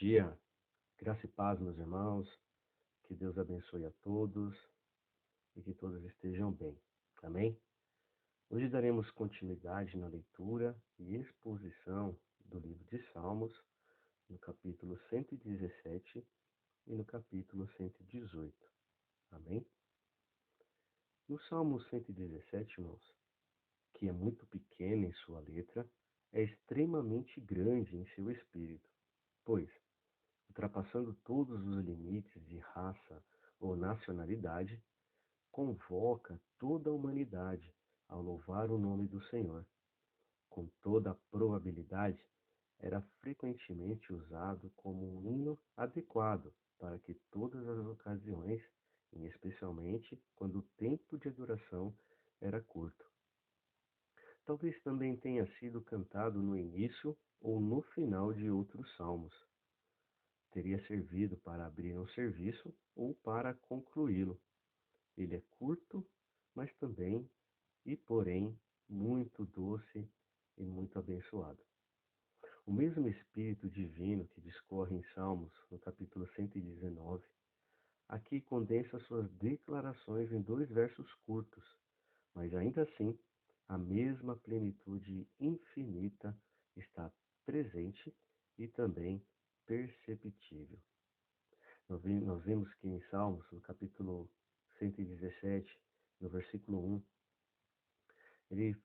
dia, graça e paz, meus irmãos, que Deus abençoe a todos e que todos estejam bem. Amém? Hoje daremos continuidade na leitura e exposição do livro de Salmos, no capítulo 117 e no capítulo 118. Amém? No Salmo 117, irmãos, que é muito pequeno em sua letra, é extremamente grande em seu espírito, pois, ultrapassando todos os limites de raça ou nacionalidade, convoca toda a humanidade a louvar o nome do Senhor. Com toda a probabilidade, era frequentemente usado como um hino adequado para que todas as ocasiões, e especialmente quando o tempo de adoração era curto. Talvez também tenha sido cantado no início ou no final de outros salmos. Teria servido para abrir um serviço ou para concluí-lo. Ele é curto, mas também, porém, muito doce e muito abençoado. O mesmo Espírito Divino que discorre em Salmos, no capítulo 119, aqui condensa suas declarações em 2 versos curtos, mas ainda assim, a mesma plenitude infinita está presente e também perceptível. Nós vemos que em Salmos, no capítulo 117, no versículo 1,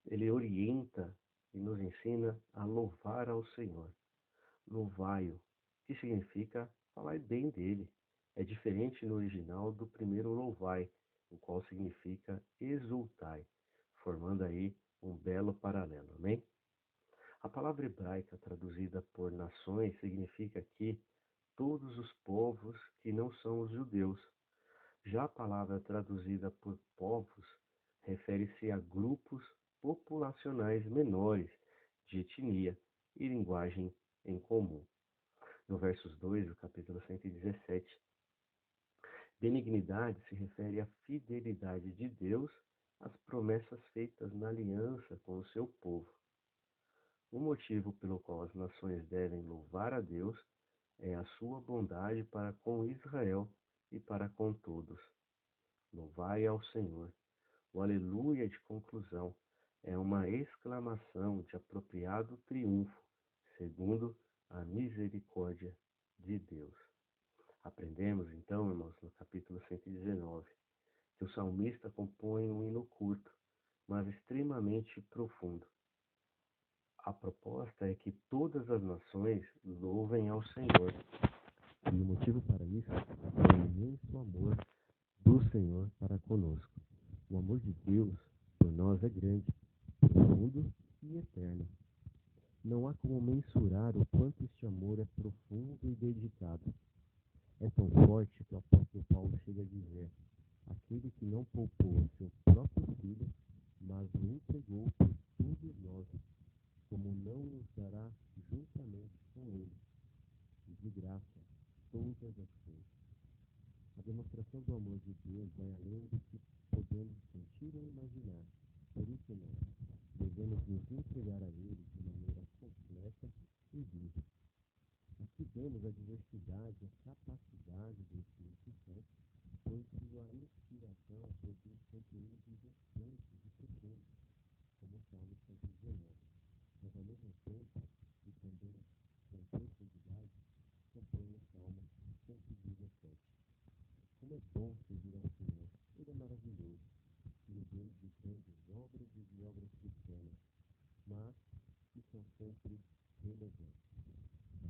ele orienta e nos ensina a louvar ao Senhor. Louvai-o, que significa falar bem dele. É diferente no original do primeiro louvai, o qual significa exultai, formando aí um belo paralelo, amém? A palavra hebraica traduzida por nações significa aqui todos os povos que não são os judeus. Já a palavra traduzida por povos refere-se a grupos populacionais menores de etnia e linguagem em comum. No versos 2 do capítulo 117, benignidade se refere à fidelidade de Deus às promessas feitas na aliança com o seu povo. O motivo pelo qual as nações devem louvar a Deus é a sua bondade para com Israel e para com todos. Louvai ao Senhor. O aleluia de conclusão é uma exclamação de apropriado triunfo, segundo a misericórdia de Deus. Aprendemos então, irmãos, no capítulo 119, que o salmista compõe um hino curto, mas extremamente profundo. A proposta é que todas as nações louvem ao Senhor. E o motivo para isso é o imenso amor do Senhor para conosco. O amor de Deus por nós é grande, profundo e eterno. Não há como mensurar o quanto este amor é profundo e dedicado. É tão forte que o apóstolo Paulo chega a dizer: aquele que não poupou o seu próprio filho, mas o entregou por todos nós, como não nos dará juntamente com ele, e de graça, todas as coisas. A demonstração do amor de Deus vai além do que podemos sentir ou imaginar. Por isso, nós devemos nos entregar a Ele de maneira completa e viva. Aqui vemos a diversidade e a capacidade do Espírito Santo, pois sua inspiração produz conteúdos importantes e profundos, como o Salmo 119. Mas, ao mesmo tempo, e também com profundidade, compõe o Salmo 117. Como é bom servir ao Senhor, Ele é maravilhoso, Ele é Deus de grandes obras e de obras pequenas, mas que são sempre relevantes.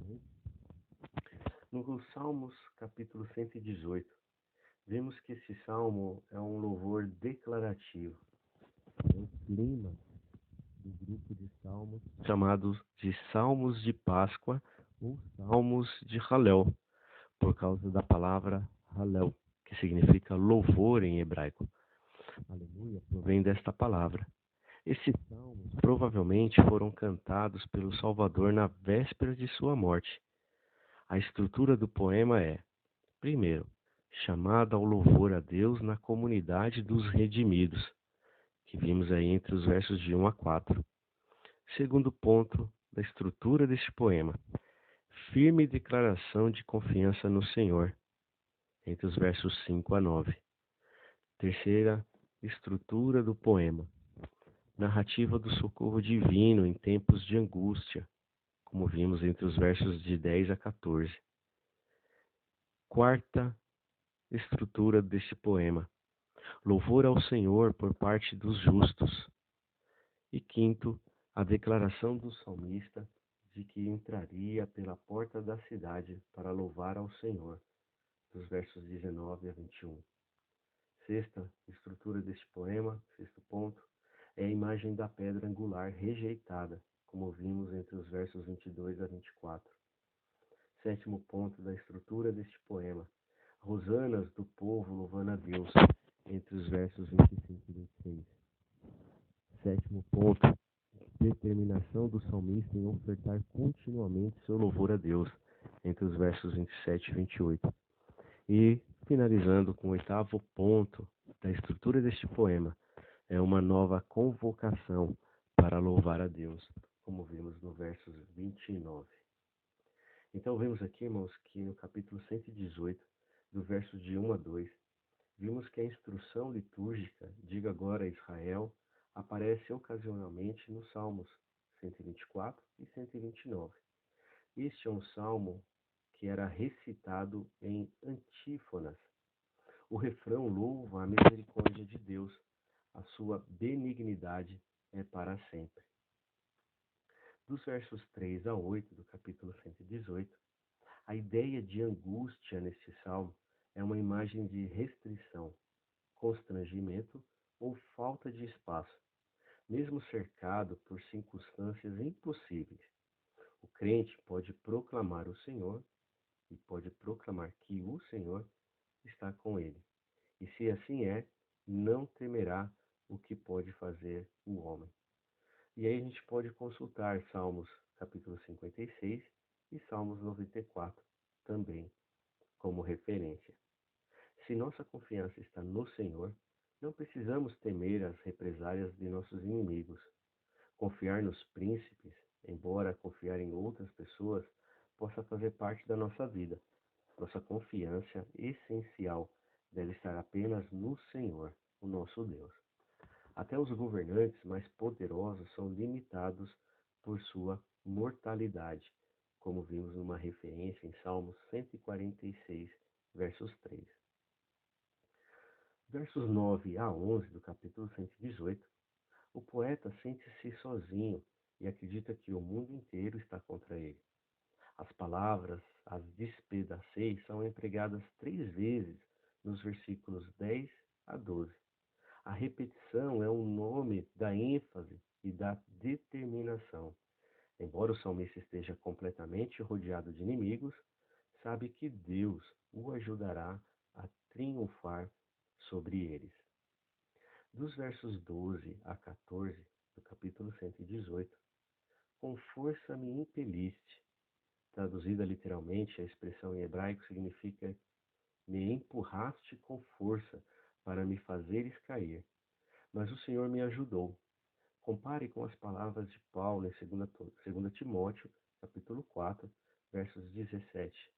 Amém? No Salmos, capítulo 118, vemos que esse salmo é um louvor declarativo. É o clima do grupo de salmos chamados de Salmos de Páscoa ou Salmos de Halel, por causa da palavra Halel, que significa louvor em hebraico. Aleluia provém desta palavra. Esses salmos provavelmente foram cantados pelo Salvador na véspera de sua morte. A estrutura do poema é, primeiro, chamada ao louvor a Deus na comunidade dos redimidos, que vimos aí entre os versos de 1 a 4. Segundo ponto da estrutura deste poema, firme declaração de confiança no Senhor, entre os versos 5 a 9. Terceira estrutura do poema, narrativa do socorro divino em tempos de angústia, como vimos entre os versos de 10 a 14. Quarta estrutura deste poema, louvor ao Senhor por parte dos justos. E quinto, a declaração do salmista de que entraria pela porta da cidade para louvar ao Senhor, dos versos 19 a 21. Sexta estrutura deste poema, sexto ponto, é a imagem da pedra angular rejeitada, como vimos entre os versos 22 a 24. Sétimo ponto da estrutura deste poema, hosanas do povo louvando a Deus, entre os versos 25 e 26. Sétimo ponto, determinação do salmista em ofertar continuamente seu louvor a Deus, entre os versos 27 e 28. E, finalizando com o oitavo ponto da estrutura deste poema, é uma nova convocação para louvar a Deus, como vimos no versos 29. Então, vemos aqui, irmãos, que no capítulo 118, do verso de 1 a 2, vimos que a instrução litúrgica, diga agora a Israel, aparece ocasionalmente nos Salmos 124 e 129. Este é um salmo que era recitado em antífonas. O refrão louva a misericórdia de Deus, a sua benignidade é para sempre. Dos versos 3 a 8 do capítulo 118, a ideia de angústia neste salmo é uma imagem de restrição, constrangimento ou falta de espaço, mesmo cercado por circunstâncias impossíveis. O crente pode proclamar o Senhor e pode proclamar que o Senhor está com ele. E se assim é, não temerá o que pode fazer o homem. E aí a gente pode consultar Salmos capítulo 56 e Salmos 94 também como referência. Se nossa confiança está no Senhor, não precisamos temer as represálias de nossos inimigos. Confiar nos príncipes, embora confiar em outras pessoas, possa fazer parte da nossa vida. Nossa confiança essencial deve estar apenas no Senhor, o nosso Deus. Até os governantes mais poderosos são limitados por sua mortalidade, como vimos numa referência em Salmos 146, versos 3. Versos 9 a 11 do capítulo 118, o poeta sente-se sozinho e acredita que o mundo inteiro está contra ele. As palavras, as despedaceis, são empregadas 3 vezes nos versículos 10 a 12. A repetição é um nome da ênfase e da determinação. Embora o salmista esteja completamente rodeado de inimigos, sabe que Deus o ajudará a triunfar sobre eles. Dos versos 12 a 14 do capítulo 118, com força me impeliste. Traduzida literalmente, a expressão em hebraico significa me empurraste com força para me fazeres cair. Mas o Senhor me ajudou. Compare com as palavras de Paulo em 2 Timóteo, capítulo 4, versos 17.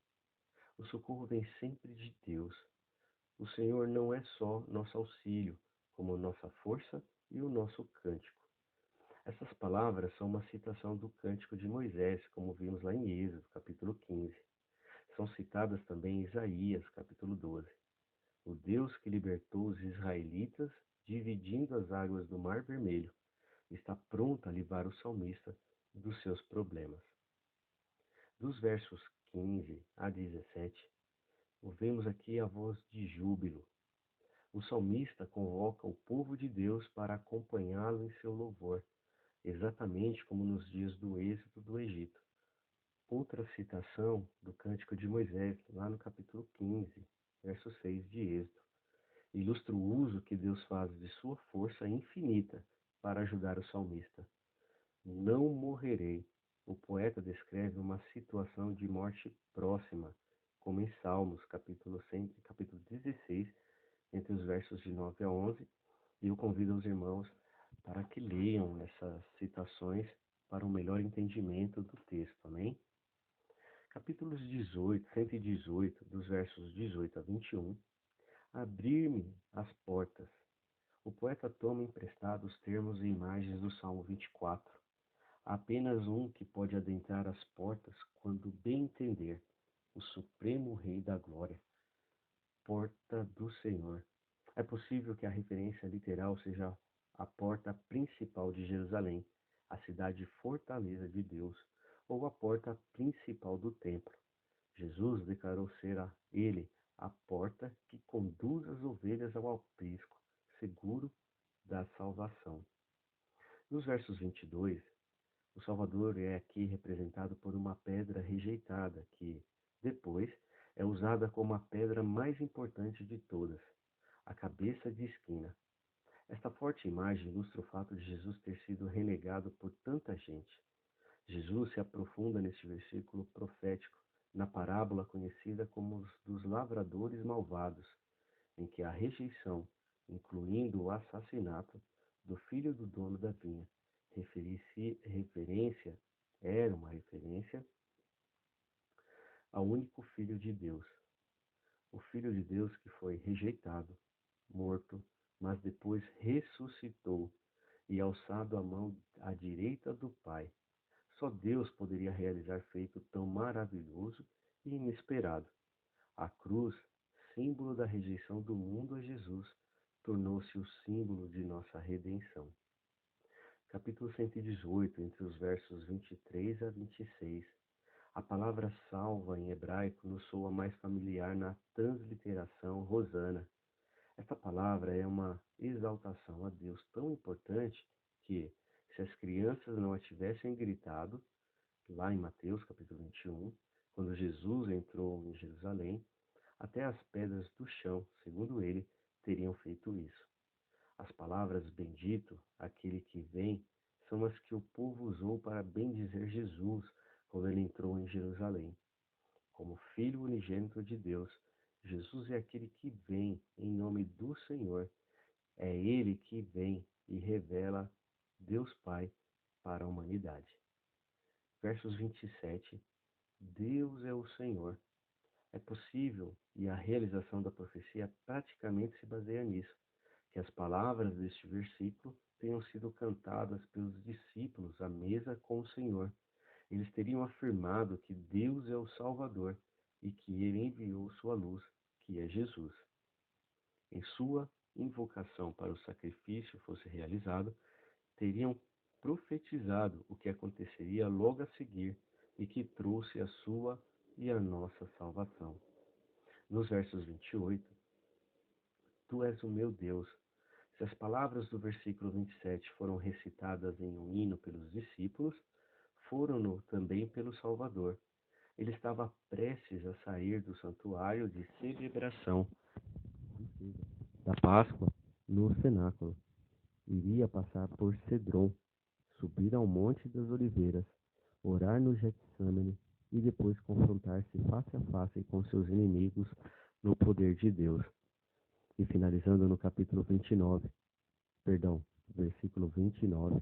O socorro vem sempre de Deus. O Senhor não é só nosso auxílio, como nossa força e o nosso cântico. Essas palavras são uma citação do cântico de Moisés, como vimos lá em Êxodo, capítulo 15. São citadas também em Isaías, capítulo 12. O Deus que libertou os israelitas, dividindo as águas do Mar Vermelho, está pronto a livrar o salmista dos seus problemas. Dos versos 15 a 17, ouvimos aqui a voz de júbilo. O salmista convoca o povo de Deus para acompanhá-lo em seu louvor, exatamente como nos dias do êxodo do Egito. Outra citação do Cântico de Moisés, lá no capítulo 15, verso 6 de Êxodo, ilustra o uso que Deus faz de sua força infinita para ajudar o salmista. Não morrerei. O poeta descreve uma situação de morte próxima, como em Salmos, capítulo 16, entre os versos de 9 a 11, e eu convido os irmãos para que leiam essas citações para um melhor entendimento do texto, amém? Capítulos 118, dos versos 18 a 21. Abrir-me as portas. O poeta toma emprestado os termos e imagens do Salmo 24. Há apenas um que pode adentrar as portas quando bem entender, o Supremo Rei da Glória. Porta do Senhor. É possível que a referência literal seja a porta principal de Jerusalém, a cidade fortaleza de Deus, ou a porta principal do templo. Jesus declarou ser ele a porta que conduz as ovelhas ao aprisco, seguro da salvação. Nos versos 22, o Salvador é aqui representado por uma pedra rejeitada, que, depois, é usada como a pedra mais importante de todas, a cabeça de esquina. Esta forte imagem ilustra o fato de Jesus ter sido renegado por tanta gente. Jesus se aprofunda neste versículo profético, na parábola conhecida como os dos lavradores malvados, em que a rejeição, incluindo o assassinato, do filho do dono da vinha, era uma referência ao único Filho de Deus. O Filho de Deus que foi rejeitado, morto, mas depois ressuscitou e alçado a mão à direita do Pai. Só Deus poderia realizar feito tão maravilhoso e inesperado. A cruz, símbolo da rejeição do mundo a Jesus, tornou-se o símbolo de nossa redenção. Capítulo 118, entre os versos 23 a 26. A palavra salva em hebraico nos soa mais familiar na transliteração Rosana. Esta palavra é uma exaltação a Deus tão importante que, se as crianças não a tivessem gritado, lá em Mateus capítulo 21, quando Jesus entrou em Jerusalém, até as pedras do chão, segundo ele, teriam feito isso. As palavras bendito, aquele que vem, são as que o povo usou para bendizer Jesus quando ele entrou em Jerusalém. Como Filho unigênito de Deus, Jesus é aquele que vem em nome do Senhor. É ele que vem e revela Deus Pai para a humanidade. Versos 27. Deus é o Senhor. É possível, e a realização da profecia praticamente se baseia nisso, que as palavras deste versículo tenham sido cantadas pelos discípulos à mesa com o Senhor. Eles teriam afirmado que Deus é o Salvador e que ele enviou sua luz, que é Jesus. Em sua invocação para o sacrifício fosse realizado, teriam profetizado o que aconteceria logo a seguir e que trouxe a sua e a nossa salvação. Nos versos 28, Tu és o meu Deus. Se as palavras do versículo 27 foram recitadas em um hino pelos discípulos, foram-no também pelo Salvador. Ele estava prestes a sair do santuário de celebração da Páscoa no cenáculo. Iria passar por Cedron, subir ao Monte das Oliveiras, orar no Getsêmani e depois confrontar-se face a face com seus inimigos no poder de Deus. E finalizando no capítulo 29, versículo 29,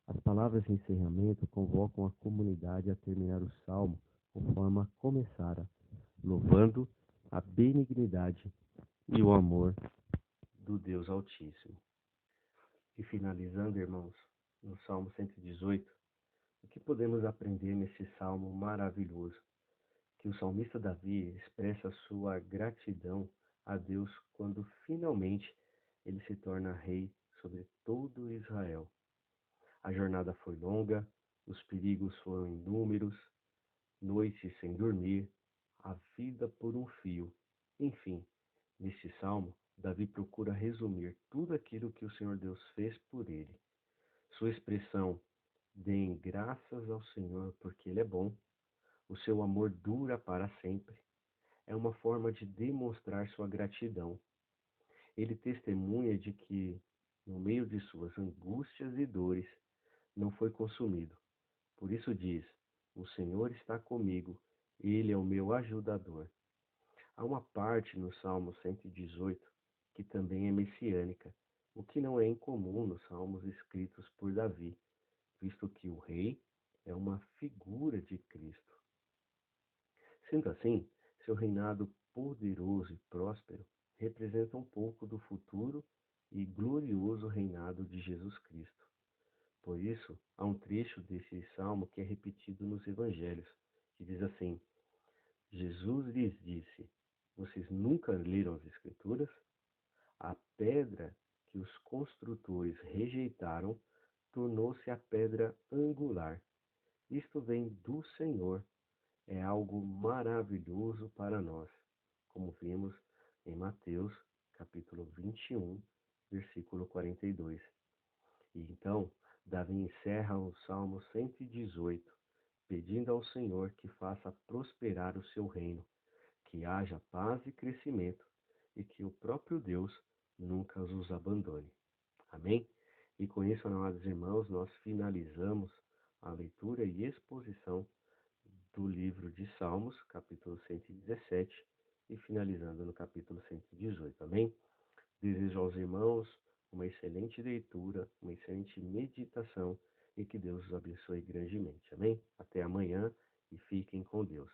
as palavras de encerramento convocam a comunidade a terminar o salmo conforme começara, louvando a benignidade e o amor do Deus Altíssimo. E finalizando, irmãos, no Salmo 118, o que podemos aprender nesse salmo maravilhoso? Que o salmista Davi expressa sua gratidão a Deus quando finalmente ele se torna rei sobre todo Israel. A jornada foi longa, os perigos foram inúmeros, noites sem dormir, a vida por um fio. Enfim, neste salmo, Davi procura resumir tudo aquilo que o Senhor Deus fez por ele. Sua expressão, deem graças ao Senhor porque Ele é bom, o seu amor dura para sempre, é uma forma de demonstrar sua gratidão. Ele testemunha de que, no meio de suas angústias e dores, não foi consumido. Por isso diz, o Senhor está comigo, Ele é o meu ajudador. Há uma parte no Salmo 118 que também é messiânica, o que não é incomum nos salmos escritos por Davi, visto que o rei é uma figura de Cristo. Sendo assim, seu reinado poderoso e próspero representa um pouco do futuro e glorioso reinado de Jesus Cristo. Por isso, há um trecho desse salmo que é repetido nos evangelhos, que diz assim: Jesus lhes disse: Vocês nunca leram as Escrituras? A pedra que os construtores rejeitaram tornou-se a pedra angular. Isto vem do Senhor. É algo maravilhoso para nós, como vimos em Mateus, capítulo 21, versículo 42. E então, Davi encerra o Salmo 118, pedindo ao Senhor que faça prosperar o seu reino, que haja paz e crescimento, e que o próprio Deus nunca os abandone. Amém? E com isso, amados irmãos, nós finalizamos a leitura e exposição do livro de Salmos, capítulo 117, e finalizando no capítulo 118. Amém? Desejo aos irmãos uma excelente leitura, uma excelente meditação e que Deus os abençoe grandemente. Amém? Até amanhã e fiquem com Deus.